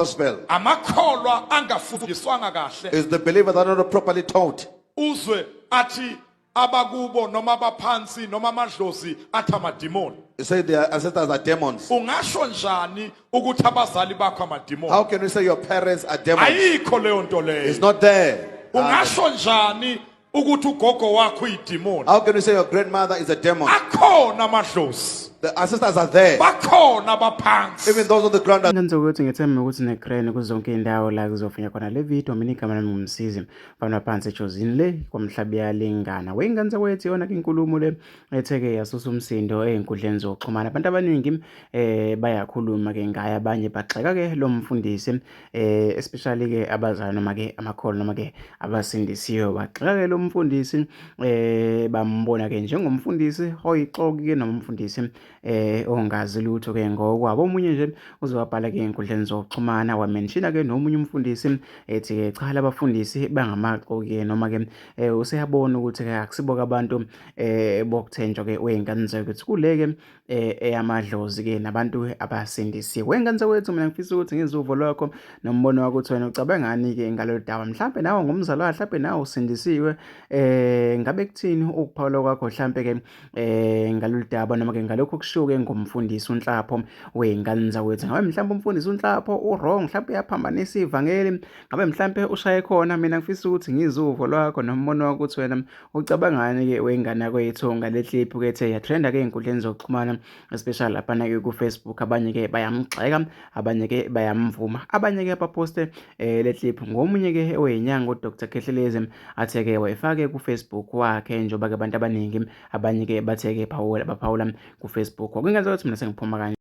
gospel Amakholwa angafundiswanga kahle. is the believer that are not properly taught. Uzwe athi abakubo noma abaphansi noma amadlozi athi amadimoni. You say their ancestors are demons. Ungasho njani ukuthi abazali bakho amadimoni? How can you say your parents are demons? Ayikho leyo nto leyo. It's not there. Ungasho njani ukuthi ugogo wakho uyidimoni? How can you say your grandmother is a demon? Akhona amadlozi. The ancestors are there. Bakhona abaphansi. Even those on the ground are. Ngenza ukuthi ngethemba ukuthi nekrene kuzonke indawo la kuzofika khona le video mina igama lami ngumsizi mfana phansi ejozini le kwamhlabi yalingana wengane zakwethu yona ke inkulumo le etheke yasusa umsindo einkundleni zokuxhumana abantu abaningi bayakhuluma ke ngaye abanye bagxeka ke lo mfundisi especially ke abazali noma ke amakholwa noma ke abasindisiwe bagxeka ke lo mfundisi bambona ke njengomfundisi oyixoki ke noma umfundisi ongazi lutho ke ngokwabo omunye nje uzowabhala ke einkundleni zokuxhumana wamenshina ke nomunye umfundisi ethi ke cha labafundisi bangamaxoki noma ke useyabona ukuthi ke akusibo abantu bokuthenjwa ke wengane ukuthi kuleke eyamadlozi ke nabantu abasindisiwe wengane wethu mina ngifisa ukuthi ngizuvo lwakho nombono wakho uthi wena ucabanga ngani ke ngalolu dawa mhlambe nawe ngumzali wakho mhlambe nawe usindisiwe ngabe kuthini ukuphawula kwakho mhlambe ke ngalolu daba noma ke ngalokho kushuke ngomfundisi unhlapho wengane zawethu ngabe mhlambe umfundisi unhlapho wrong mhlambe yaphambanisa ivangeli ngabe mhlambe ushaye khona mina ngifisa ukuthi ngizuvo lwakho nombono wakho uthi wena ucabanga ngani ke wengane yakho yethu ngale clip ke ethe yatrenda ke einkundleni zokuxhumana especially lapha ke ku Facebook abanye ke bayamgxeka abanye ke bayamvuma abanye ke baposte le clip ngomunye ke oyinyanga uDr Khehlelezi athe ke wayifake ku Facebook wakhe njengoba ke abantu abaningi abanye ke bathe ke baphawula ku Facebook. Okungenza ukuthi mina sengiphuma kanje.